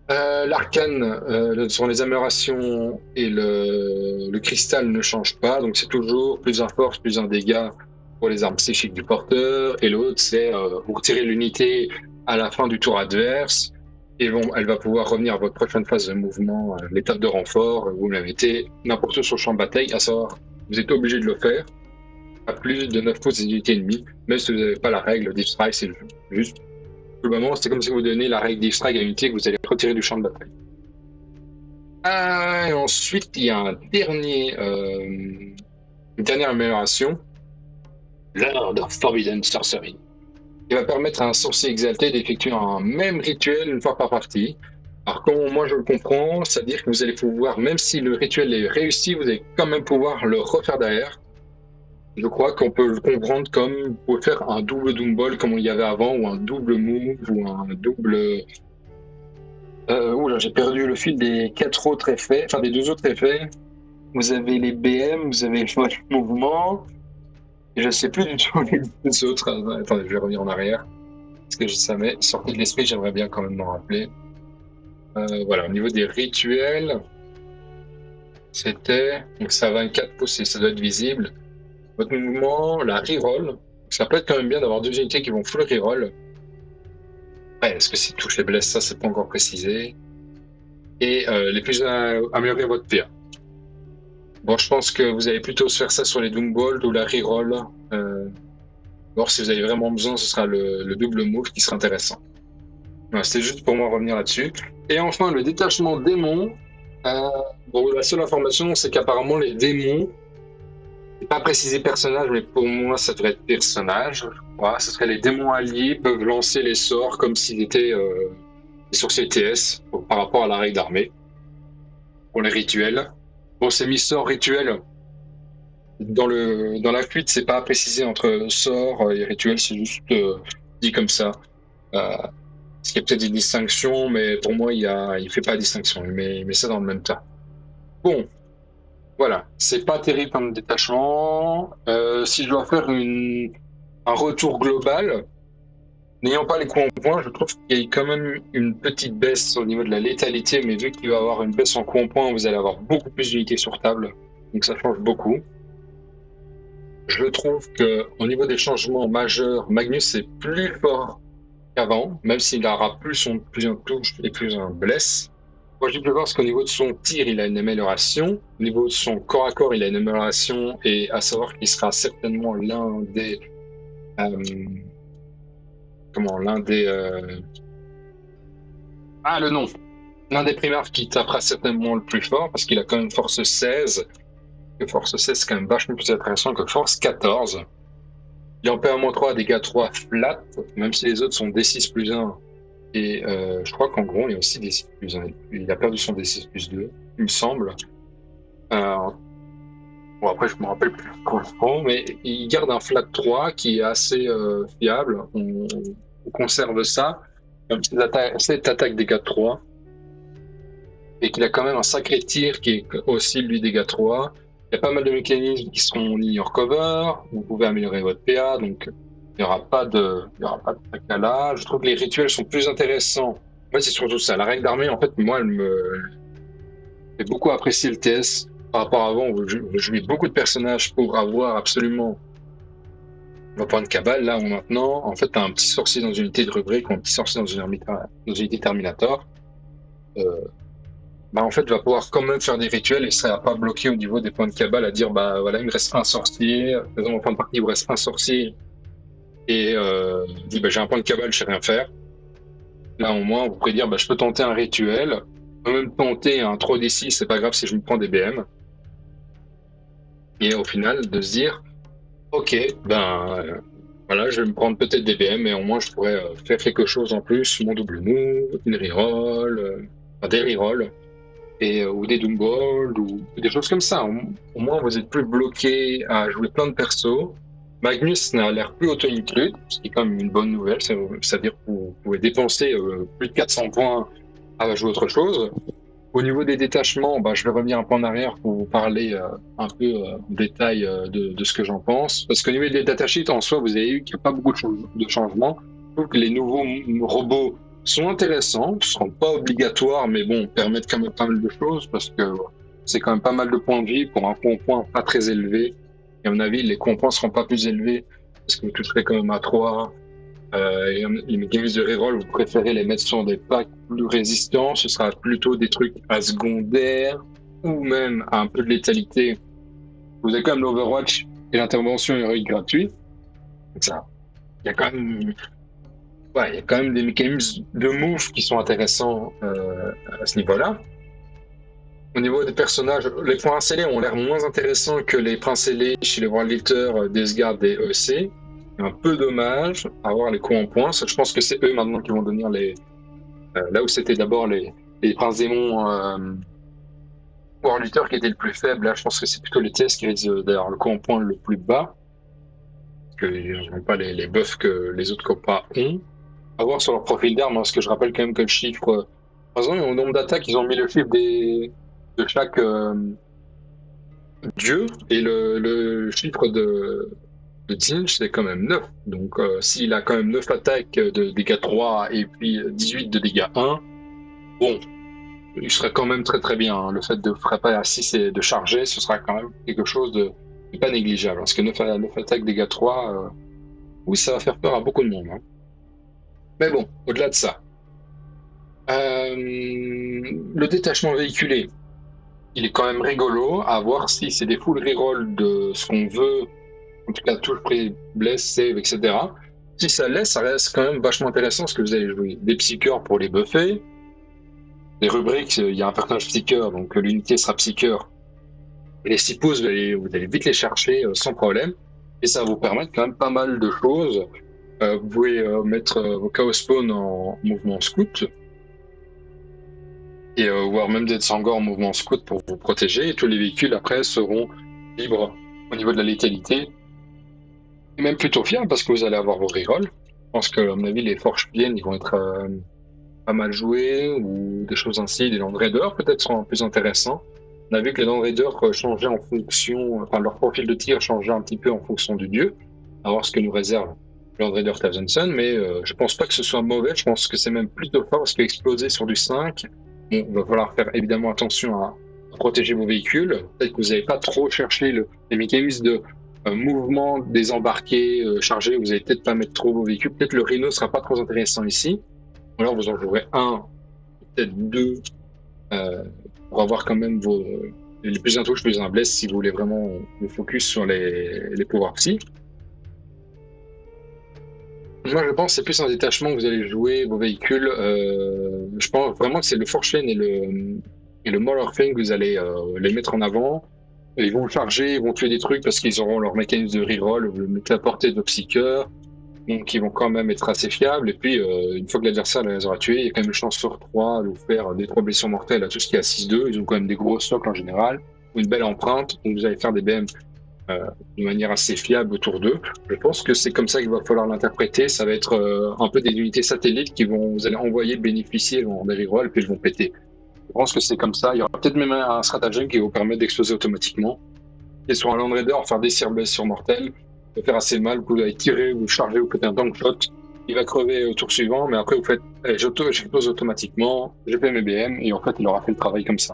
L'arcane sur les améliorations et le cristal ne change pas, donc c'est toujours plus un force, plus un dégât pour les armes psychiques du porteur. Et l'autre, c'est vous retirez l'unité à la fin du tour adverse et elle va pouvoir revenir à votre prochaine phase de mouvement, l'étape de renfort. Vous la mettez n'importe où sur le champ de bataille, à savoir, vous êtes obligé de le faire à plus de 9 pouces des unités ennemies, même si vous n'avez pas la règle Deep Strike, c'est juste. Globalement, c'est comme si vous donnez la règle Deep Strike à une unité que vous allez retirer du champ de bataille. Et ensuite, il y a une dernière amélioration, l'Heure de Forbidden Sorcery, qui va permettre à un sorcier exalté d'effectuer un même rituel une fois par partie. Alors, comme moi je le comprends, c'est-à-dire que vous allez pouvoir, même si le rituel est réussi, vous allez quand même pouvoir le refaire derrière. Je crois qu'on peut le comprendre comme vous pouvez faire un double Doom Ball comme il y avait avant, ou un double move, ou un double... Oula, j'ai perdu le fil des 4 autres effets, enfin des 2 autres effets. Vous avez les BM, vous avez le mouvement, et je sais plus du tout les 2 autres. Attendez, je vais revenir en arrière, parce que ça m'est sorti de l'esprit, j'aimerais bien quand même m'en rappeler. Voilà, au niveau des rituels, c'était... Donc ça a 24 pouces et ça doit être visible. Votre mouvement, la reroll, ça peut être quand même bien d'avoir 2 unités qui vont full reroll. Ouais, est-ce que c'est touche et blesse, ça c'est pas encore précisé. Et les plus améliorer votre PA. Bon, je pense que vous allez plutôt se faire ça sur les Doom Bolt ou la reroll. Alors si vous avez vraiment besoin, ce sera le double move qui sera intéressant. Voilà, c'était juste pour moi revenir là-dessus. Et enfin, le détachement démon. Bon, la seule information, c'est qu'apparemment les démons, c'est pas précisé personnage, mais pour moi, ça devrait être personnage. Voilà, ce serait les démons alliés peuvent lancer les sorts comme s'ils étaient des sorciers TS par rapport à la règle d'armée. Pour les rituels. Bon, c'est mis sort rituel. Dans la fuite, c'est pas précisé entre sort et rituel, c'est juste dit comme ça. Parce qu'il y a peut-être des distinctions, mais pour moi, il fait pas de distinction. Il met ça dans le même tas. Bon, voilà. C'est pas terrible comme détachement. Si je dois faire un retour global, n'ayant pas les coups en point, je trouve qu'il y a quand même une petite baisse au niveau de la létalité, mais vu qu'il va y avoir une baisse en coups en point, vous allez avoir beaucoup plus d'unités sur table. Donc ça change beaucoup. Je trouve qu'au niveau des changements majeurs, Magnus est plus fort qu'avant, même s'il aura plus un touche et plus un bless. Moi, je dis plus fort parce qu'au niveau de son tir, il a une amélioration. Au niveau de son corps à corps, il a une amélioration. Et à savoir qu'il sera certainement l'un des... le nom. L'un des primaires qui tapera certainement le plus fort, parce qu'il a quand même force 16. Et force 16, c'est quand même vachement plus intéressant que force 14. Il en perd moins 3, dégâts 3 flat, même si les autres sont D6 plus 1. Et je crois qu'en gros, il y a aussi D6 plus 1. Il a perdu son D6 plus 2, il me semble. Bon, après, je me rappelle plus comment, mais il garde un flat 3 qui est assez fiable. On conserve ça. Même cette attaque dégâts 3. Et qu'il a quand même un sacré tir qui est aussi lui dégâts 3. Il y a pas mal de mécanismes qui seront mis en cover. Vous pouvez améliorer votre PA, donc il n'y aura pas de tracas là. Je trouve que les rituels sont plus intéressants. En fait, c'est surtout ça. La règle d'armée, en fait, moi, j'ai beaucoup apprécié le TS par rapport à avant où je jouais beaucoup de personnages pour avoir absolument au point de cabale, là où maintenant, en fait, t'as un petit sorcier dans une unité de rubrique ou un petit sorcier dans une unité Terminator. Bah en fait, va pouvoir quand même faire des rituels et ça va pas bloquer au niveau des points de cabale à dire, bah voilà, il me reste un sorcier, par exemple, en fin de partie, il vous reste un sorcier et dit, bah j'ai un point de cabale, je sais rien faire. Là, au moins, vous pouvez dire, bah je peux tenter un rituel, je peux même tenter un 3d6, c'est pas grave si je me prends des BM. Et au final, de se dire, ok, ben voilà, je vais me prendre peut-être des BM, mais au moins je pourrais faire quelque chose en plus, mon double move, une reroll, enfin, des rerolls, et, ou des doombold, ou des choses comme ça. Au moins vous êtes plus bloqué à jouer plein de persos. Magnus n'a l'air plus auto-include, ce qui est quand même une bonne nouvelle, c'est-à-dire que vous pouvez dépenser plus de 400 points à jouer autre chose. Au niveau des détachements, bah, je vais revenir un peu en arrière pour vous parler un peu en détail de ce que j'en pense. Parce qu'au niveau des datasheets, en soi, vous avez vu qu'il n'y a pas beaucoup de changements. Je trouve que les nouveaux robots sont intéressants, ne seront pas obligatoires, mais bon, permettent quand même pas mal de choses parce que c'est quand même pas mal de points de vie pour un point pas très élevé. Et à mon avis, les points ne seront pas plus élevés parce que vous toucherez quand même à 3. Et les mécanismes de reroll, vous préférez les mettre sur des packs plus résistants, ce sera plutôt des trucs à secondaire ou même à un peu de létalité. Vous avez quand même l'Overwatch et l'intervention héroïque gratuite. Donc ça, il y a quand même, ouais, il y a quand même des mécanismes de move qui sont intéressants à ce niveau-là. Au niveau des personnages, les points scellés ont l'air moins intéressants que les points scellés chez les World Lifters, Deathguard et EC. Un peu dommage à voir les coups en points. Je pense que c'est eux maintenant qui vont devenir les. Là où c'était d'abord les princes démons World Lifters qui étaient le plus faible, là je pense que c'est plutôt les TS qui risquent d'avoir le coup en points le plus bas. Parce qu'ils n'ont pas les buffs que les autres copas ont. À voir sur leur profil d'armes, parce que je rappelle quand même que le chiffre. Par exemple, au nombre d'attaques, ils ont mis le chiffre de chaque. Dieu et le chiffre de Zinch c'est quand même 9. Donc s'il a quand même 9 attaques de dégâts 3 et puis 18 de dégâts 1, bon, il serait quand même très très bien. Hein. Le fait de frapper à 6 et de charger, ce sera quand même quelque chose de pas négligeable. Parce que 9 attaques dégâts 3, oui, ça va faire peur à beaucoup de monde. Hein. Mais bon, au-delà de ça, le détachement véhiculé, il est quand même rigolo à voir si c'est des full reroll de ce qu'on veut, en tout cas touche, prix, bless, save, etc. Si ça laisse, ça reste quand même vachement intéressant parce que vous allez jouer des psycheurs pour les buffer, des rubriques, il y a un personnage psycheur, donc l'unité sera psycheur. Et les 6 pouces, vous allez vite les chercher sans problème, et ça va vous permettre quand même pas mal de choses. Vous pouvez mettre vos Chaos Spawn en mouvement scout, et voire même des Sangor en mouvement scout pour vous protéger, et tous les véhicules après seront libres au niveau de la létalité, et même plutôt fiables parce que vous allez avoir vos rerolls. Je pense que, à mon avis, les Forge Piens, ils vont être pas mal joués, ou des choses ainsi, des Land Raiders peut-être seront plus intéressants. On a vu que les Land Raiders changeaient en fonction, enfin leur profil de tir changeait un petit peu en fonction du dieu, à voir ce que nous réserve le Land Raider Thousand Sun, mais je pense pas que ce soit mauvais, je pense que c'est même plutôt fort parce qu'exploser sur du 5, bon, il va falloir faire évidemment attention à protéger vos véhicules. Peut-être que vous n'avez pas trop cherché les mécanismes de mouvement des embarqués chargés, vous n'allez peut-être pas mettre trop vos véhicules, peut-être le Rhino sera pas trop intéressant ici, ou alors vous en jouerez un, peut-être deux, pour avoir quand même les plus intouches, plus un bless si vous voulez vraiment vous focus sur les pouvoirs psy. Moi, je pense que c'est plus un détachement que vous allez jouer vos véhicules. Je pense vraiment que c'est le Fortune et le Motherfing que vous allez les mettre en avant. Ils vont charger, ils vont tuer des trucs parce qu'ils auront leur mécanisme de reroll, vous le mettez à portée de vos psycheurs. Donc ils vont quand même être assez fiables. Et puis, une fois que l'adversaire les aura tués, il y a quand même une chance sur 3 de vous faire des 3 blessures mortelles à tout ce qui est à 6-2. Ils ont quand même des gros socles en général, une belle empreinte. Donc vous allez faire des BM de manière assez fiable autour d'eux. Je pense que c'est comme ça qu'il va falloir l'interpréter. Ça va être un peu des unités satellites qui vont, vous allez envoyer bénéficier en des rerolls, puis ils vont péter. Je pense que c'est comme ça. Il y aura peut-être même un stratagème qui vous permet d'exploser automatiquement. Et sur un Land Raider, faire des blessures mortelles, ça va faire assez mal. Vous allez tirer, vous chargez, vous faites un tank shot. Il va crever au tour suivant, mais après vous faites j'explose automatiquement, j'ai fait mes BM, et en fait il aura fait le travail comme ça.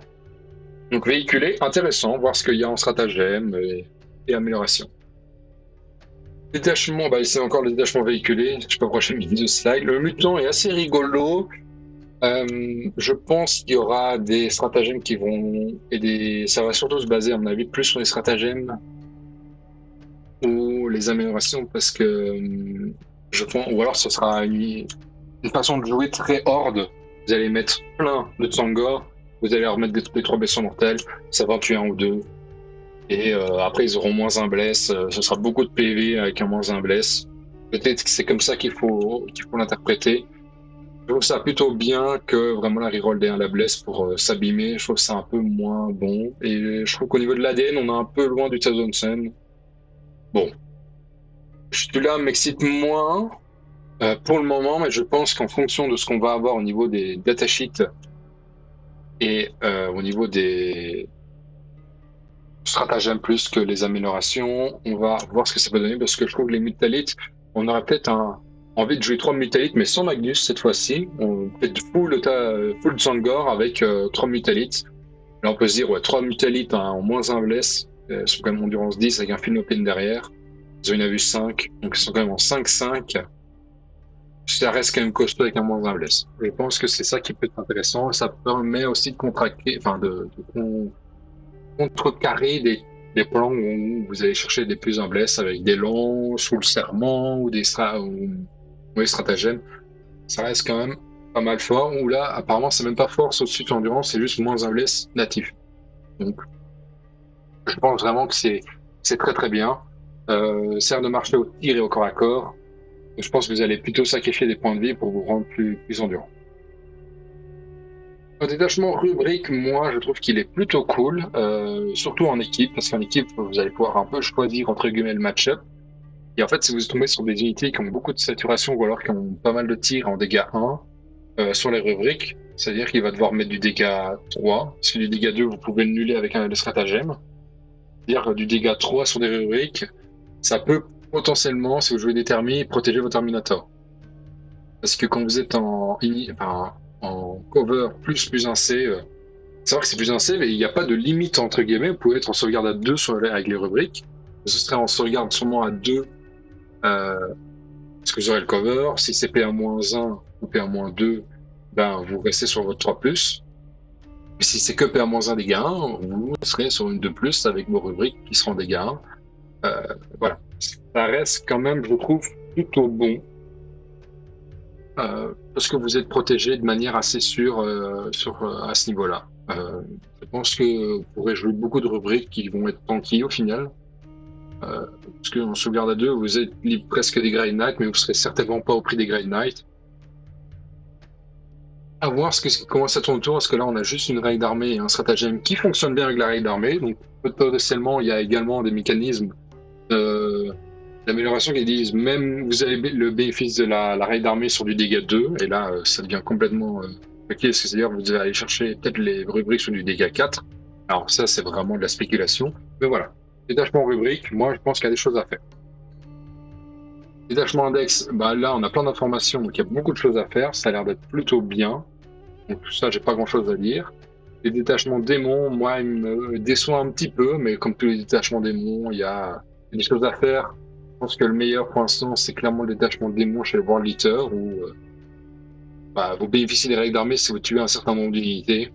Donc véhiculer, intéressant, voir ce qu'il y a en stratagème et amélioration. Détachement, bah c'est encore le détachement véhiculé. Je sais pas pourquoi j'ai mis deux slides. Le mutant est assez rigolo. Je pense qu'il y aura des stratagèmes qui vont aider. Ça va surtout se baser, à mon avis, plus sur les stratagèmes ou les améliorations, parce que je pense, ou alors ce sera une façon de jouer très horde. Vous allez mettre plein de Tsangor, vous allez leur mettre des 3 blessures mortelles, ça va en tuer un ou deux. Et après, ils auront moins un bless. Ce sera beaucoup de PV avec un moins un bless. Peut-être que c'est comme ça qu'il faut l'interpréter. Je trouve ça plutôt bien que vraiment la reroll des 1 la bless pour s'abîmer. Je trouve ça un peu moins bon. Et je trouve qu'au niveau de l'ADN, on est un peu loin du Thousand Sun. Bon, celui-là m'excite moins pour le moment, mais je pense qu'en fonction de ce qu'on va avoir au niveau des datasheets et au niveau des stratagèmes plus que les améliorations, on va voir ce que ça peut donner parce que je trouve que les Mutalites, on aurait peut-être envie de jouer 3 Mutalites, mais sans Magnus cette fois-ci. On peut-être full Zangor avec 3 Mutalites. Là, on peut se dire, ouais, 3 Mutalites en moins un bless, sont quand même endurance 10 avec un Philopine derrière. Ils ont une avus 5, donc ils sont quand même en 5-5. Ça reste quand même costaud avec un moins un bless. Je pense que c'est ça qui peut être intéressant. Ça permet aussi de contracter, enfin de contrecarrer des plans où vous allez chercher des plus en bless avec des longs sous le serment ou des stratagèmes. Ça reste quand même pas mal fort. Ou là, apparemment, c'est même pas force au-dessus de endurance, c'est juste moins un bless natif. Donc, je pense vraiment que c'est très très bien. Sert de marcher au tir et au corps à corps. Je pense que vous allez plutôt sacrifier des points de vie pour vous rendre plus endurant. Un détachement rubrique, moi, je trouve qu'il est plutôt cool, surtout en équipe, parce qu'en équipe, vous allez pouvoir un peu choisir entre guillemets le match-up. Et en fait, si vous tombez sur des unités qui ont beaucoup de saturation ou alors qui ont pas mal de tirs en dégâts 1 sur les rubriques, c'est-à-dire qu'il va devoir mettre du dégât 3. Si du dégât 2, vous pouvez le nuller avec un stratagème. C'est-à-dire du dégât 3 sur des rubriques, ça peut potentiellement, si vous jouez des thermis, protéger vos Terminators. Parce que quand vous êtes en cover plus 1C, savoir que c'est plus 1C, mais il n'y a pas de limite entre guillemets. Vous pouvez être en sauvegarde à 2 avec les rubriques. Ce serait en sauvegarde seulement à 2 parce que vous aurez le cover. Si c'est PA-1 ou PA-2, ben vous restez sur votre 3+. Mais si c'est que PA-1 dégâts 1, vous serez sur une 2+, avec vos rubriques qui seront dégâts 1. Voilà. Ça reste quand même, je trouve, plutôt bon. Parce que vous êtes protégé de manière assez sûre à ce niveau-là. Je pense que vous pourrez jouer beaucoup de rubriques qui vont être tanky au final. Parce qu'en sauvegarde à 2, vous êtes libre presque des Grey Knight, mais vous serez certainement pas au prix des Grey Knight. À voir comment ça tourne autour, parce que là on a juste une règle d'armée et un stratagème qui fonctionne bien avec la règle d'armée. Donc potentiellement il y a également des mécanismes d'amélioration qui disent même vous avez le bénéfice de la règle d'armée sur du dégât 2, et là ça devient complètement ok, c'est-à-dire vous allez aller chercher peut-être les rubriques sur du dégât 4. Alors ça c'est vraiment de la spéculation, mais voilà. Détachement rubrique, moi je pense qu'il y a des choses à faire. Détachement index, bah là on a plein d'informations, donc il y a beaucoup de choses à faire, ça a l'air d'être plutôt bien. Donc tout ça, j'ai pas grand chose à dire. Les détachements démons, moi, ils me déçoivent un petit peu, mais comme tous les détachements démons, il y a des choses à faire. Je pense que le meilleur pour l'instant, c'est clairement le détachement démon chez le World Eater, où vous bénéficiez des règles d'armée si vous tuez un certain nombre d'unités.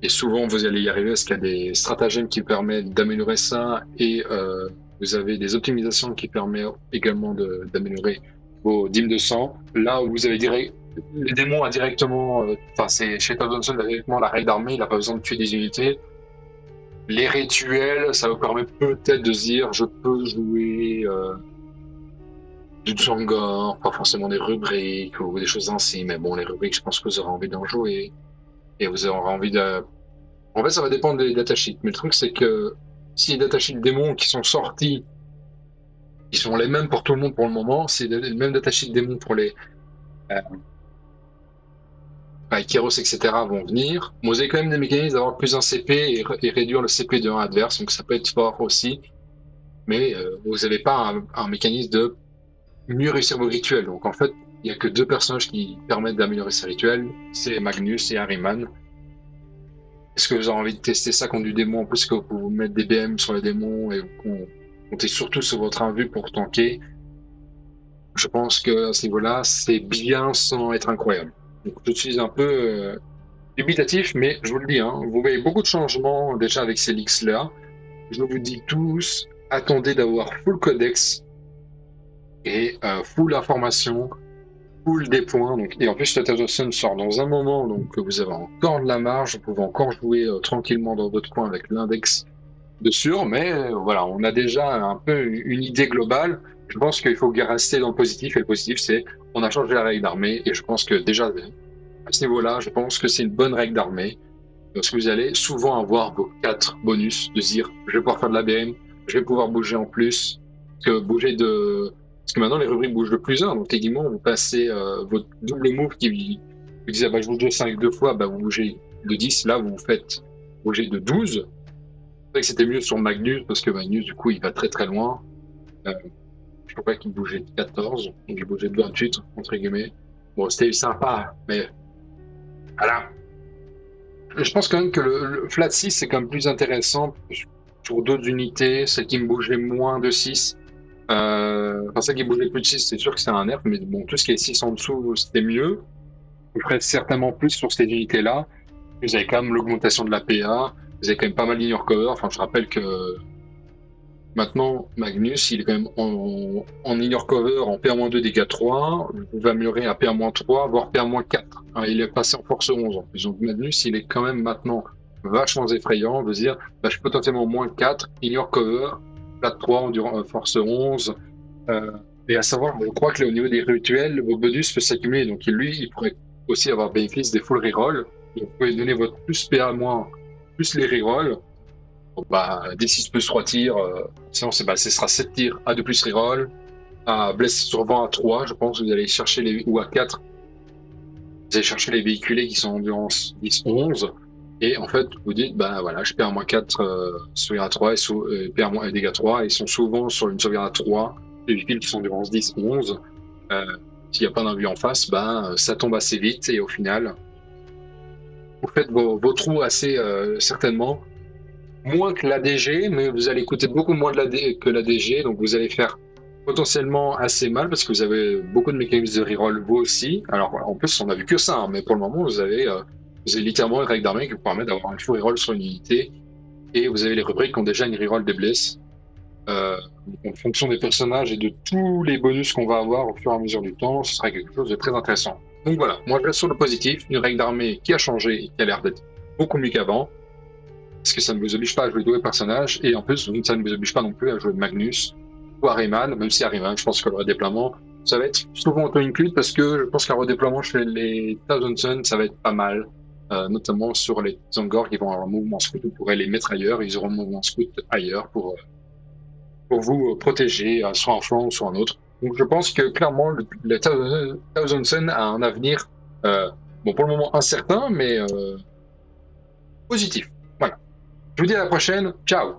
Et souvent, vous allez y arriver parce qu'il y a des stratagèmes qui permettent d'améliorer ça, et vous avez des optimisations qui permettent également d'améliorer vos dîmes de sang. Là où vous avez les démons a directement, c'est chez Todd Johnson directement la règle d'armée, il n'a pas besoin de tuer des unités. Les rituels, ça vous permet peut-être de se dire, je peux jouer du Tsangor, pas forcément des rubriques ou des choses ainsi, mais bon, les rubriques, je pense que vous aurez envie d'en jouer et vous aurez envie de. En fait, ça va dépendre des datasheets, mais le truc, c'est que si les datasheets démons qui sont sortis, qui sont les mêmes pour tout le monde pour le moment, c'est les mêmes datasheets démons pour les Kairos, etc. vont venir. Vous avez quand même des mécanismes d'avoir plus un CP et réduire le CP de 1 adverse, donc ça peut être fort aussi. Mais vous n'avez pas un mécanisme de mieux réussir vos rituels. Donc en fait, il n'y a que 2 personnages qui permettent d'améliorer ces rituels, c'est Magnus et Harryman. Est-ce que vous avez envie de tester ça contre du démon en plus que vous pouvez mettre des BM sur les démons et vous comptez surtout sur votre invue pour tanker? Je pense qu'à ce niveau-là, c'est bien sans être incroyable. Donc, je suis un peu dubitatif, mais je vous le dis, hein, vous voyez beaucoup de changements déjà avec ces leaks-là. Je vous dis tous, attendez d'avoir full codex et full information, full des points. Donc, et en plus, le Tales of Sun sort dans un moment, donc vous avez encore de la marge, vous pouvez encore jouer tranquillement dans votre coin avec l'index de sûr, mais voilà, on a déjà un peu une idée globale. Je pense qu'il faut rester dans le positif, et le positif, c'est on a changé la règle d'armée, et je pense que déjà, à ce niveau-là, je pense que c'est une bonne règle d'armée, parce que vous allez souvent avoir vos 4 bonus, de dire, je vais pouvoir faire de la BM, je vais pouvoir bouger en plus, parce que maintenant, les rubriques bougent de plus 1, donc techniquement, vous passez votre double move qui vous disait, bah, je bouge de 5 deux fois, bah, vous bougez de 10, là, vous faites bouger de 12. C'est vrai que c'était mieux sur Magnus, parce que Magnus, du coup, il va très très loin. Euh, je crois pas qu'il bougeait de 14, donc il bougeait de 28, entre guillemets. Bon, c'était sympa, mais voilà. Je pense quand même que le flat 6, c'est quand même plus intéressant sur d'autres unités, celles qui me bougeaient moins de 6. Enfin, celles qui bougeaient plus de 6, c'est sûr que c'est un nerf, mais bon, tout ce qui est 6 en dessous, c'était mieux. Je ferais certainement plus sur ces unités-là. Vous avez quand même l'augmentation de la PA, vous avez quand même pas mal d'ignore cover. Enfin, je rappelle que maintenant, Magnus, il est quand même en ignore cover en PA-2 dégâts 3. Vous pouvez améliorer à PA-3, voire PA-4. Hein, il est passé en force 11 en plus. Donc Magnus, il est quand même maintenant vachement effrayant de dire bah, je suis potentiellement moins 4, ignore cover, plat 3 endurant force 11. Et à savoir, je crois que au niveau des rituels, vos bonus peuvent s'accumuler. Donc lui, il pourrait aussi avoir bénéfice des full rerolls. Donc vous pouvez donner votre plus PA- plus les rerolls. Bon, bah, D6 plus 3 tirs, sinon bah, ce sera 7 tirs à 2 plus reroll, à blesse sur 20 à 3, je pense que vous allez chercher ou à 4, vous allez chercher les véhiculés qui sont endurance 10, 11, et en fait, vous dites, bah voilà, je perds à moins 4 sauvegarde à 3 et perds moins dégâts 3, et ils sont souvent sur une sauvegarde à 3, les véhicules qui sont endurance 10, 11, euh, s'il n'y a pas d'un but en face, bah, ça tombe assez vite, et au final, vous faites vos trous assez certainement, moins que l'ADG, mais vous allez coûter beaucoup moins que l'ADG, donc vous allez faire potentiellement assez mal parce que vous avez beaucoup de mécanismes de reroll vous aussi. Alors en plus, on a vu que ça, hein, mais pour le moment, vous avez littéralement une règle d'armée qui vous permet d'avoir un full reroll sur une unité et vous avez les rubriques qui ont déjà une reroll des blesses. Euh, en fonction des personnages et de tous les bonus qu'on va avoir au fur et à mesure du temps, ce sera quelque chose de très intéressant. Donc voilà, moi je reste sur le positif, une règle d'armée qui a changé et qui a l'air d'être beaucoup mieux qu'avant parce que ça ne vous oblige pas à jouer deux personnages, et en plus, ça ne vous oblige pas non plus à jouer Magnus ou Harryman, même si Harryman, je pense que le redéploiement, ça va être souvent auto-include, parce que je pense qu'un redéploiement chez les Thousand Sun, ça va être pas mal, notamment sur les Zangor qui vont avoir un mouvement scout, vous pourrez les mettre ailleurs, ils auront un mouvement scout ailleurs pour vous protéger, soit un flanc, soit un autre. Donc je pense que clairement, le Thousand Sun a un avenir, bon, pour le moment incertain, mais positif. Voilà. Je vous dis à la prochaine. Ciao.